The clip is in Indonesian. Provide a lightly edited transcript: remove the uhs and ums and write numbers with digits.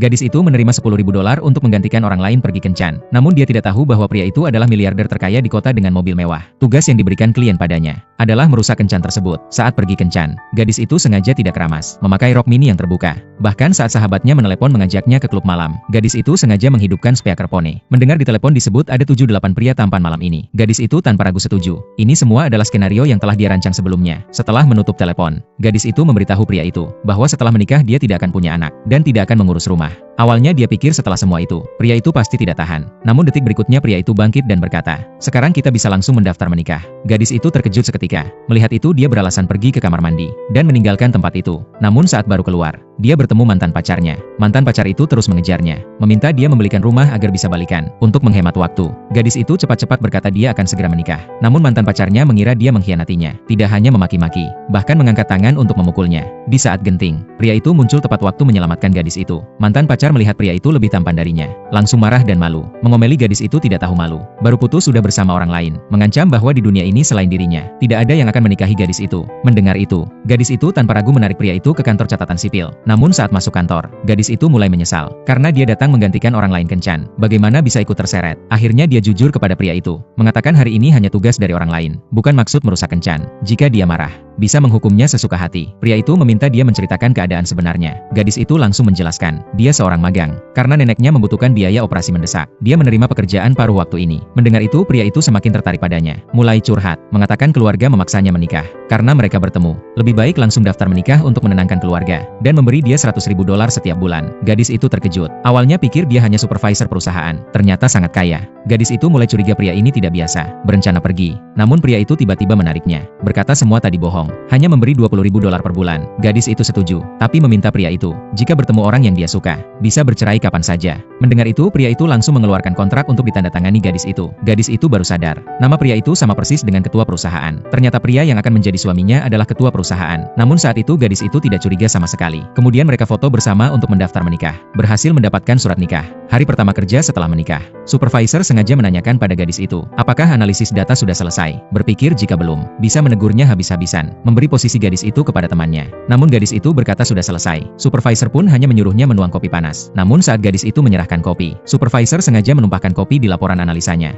Gadis itu menerima $10.000 untuk menggantikan orang lain pergi kencan. Namun dia tidak tahu bahwa pria itu adalah miliarder terkaya di kota dengan mobil mewah. Tugas yang diberikan klien padanya adalah merusak kencan tersebut. Saat pergi kencan, gadis itu sengaja tidak keramas, memakai rok mini yang terbuka. Bahkan saat sahabatnya menelepon mengajaknya ke klub malam, gadis itu sengaja menghidupkan speaker phone. Mendengar di telepon disebut ada 7-8 pria tampan malam ini. Gadis itu tanpa ragu setuju. Ini semua adalah skenario yang telah dia rancang sebelumnya. Setelah menutup telepon, gadis itu memberitahu pria itu bahwa setelah menikah dia tidak akan punya anak dan tidak akan mengurus rumah. Awalnya dia pikir setelah semua itu, pria itu pasti tidak tahan. Namun detik berikutnya pria itu bangkit dan berkata, "Sekarang kita bisa langsung mendaftar menikah." Gadis itu terkejut seketika. Melihat itu dia beralasan pergi ke kamar mandi dan meninggalkan tempat itu. Namun saat baru keluar, dia bertemu mantan pacarnya. Mantan pacar itu terus mengejarnya, meminta dia membelikan rumah agar bisa balikan. Untuk menghemat waktu, gadis itu cepat-cepat berkata dia akan segera menikah. Namun mantan pacarnya mengira dia mengkhianatinya. Tidak hanya memaki-maki, bahkan mengangkat tangan untuk memukulnya. Di saat genting, pria itu muncul tepat waktu menyelamatkan gadis itu. Mantan pacar melihat pria itu lebih tampan darinya, langsung marah dan malu. Mengomeli gadis itu tidak tahu malu. Baru putus sudah bersama orang lain, mengancam bahwa di dunia ini selain dirinya, tidak ada yang akan menikahi gadis itu. Mendengar itu, gadis itu tanpa ragu menarik pria itu ke kantor catatan sipil. Namun saat masuk kantor, gadis itu mulai menyesal, karena dia datang menggantikan orang lain kencan. Bagaimana bisa ikut terseret? Akhirnya dia jujur kepada pria itu, mengatakan hari ini hanya tugas dari orang lain, bukan maksud merusak kencan. Jika dia marah, bisa menghukumnya sesuka hati. Pria itu meminta dia menceritakan keadaan sebenarnya. Gadis itu langsung menjelaskan, dia seorang magang, karena neneknya membutuhkan biaya operasi mendesak. Dia menerima pekerjaan paruh waktu ini. Mendengar itu pria itu semakin tertarik padanya, mulai curhat, mengatakan keluarga memaksanya menikah. Karena mereka bertemu, lebih baik langsung daftar menikah untuk menenangkan keluarga, dan memberi dia $100.000 setiap bulan. Gadis itu terkejut. Awalnya pikir dia hanya supervisor perusahaan, ternyata sangat kaya. Gadis itu mulai curiga pria ini tidak biasa, berencana pergi. Namun pria itu tiba-tiba menariknya, berkata semua tadi bohong, hanya memberi $20.000 per bulan. Gadis itu setuju, tapi meminta pria itu, jika bertemu orang yang dia suka, bisa bercerai kapan saja. Mendengar itu pria itu langsung mengeluarkan kontrak untuk ditandatangani gadis itu. Gadis itu baru sadar, nama pria itu sama persis dengan ketua perusahaan. Ternyata pria yang akan menjadi suaminya adalah ketua perusahaan. Namun saat itu gadis itu tidak curiga sama sekali. Kemudian mereka foto bersama untuk mendaftar menikah. Berhasil mendapatkan surat nikah. Hari pertama kerja setelah menikah, supervisor sengaja menanyakan pada gadis itu, apakah analisis data sudah selesai. Berpikir jika belum, bisa menegurnya habis-habisan, memberi posisi gadis itu kepada temannya. Namun gadis itu berkata sudah selesai. Supervisor pun hanya menyuruhnya menuang kopi panas. Namun saat gadis itu menyerahkan kopi, supervisor sengaja menumpahkan kopi di laporan analisanya.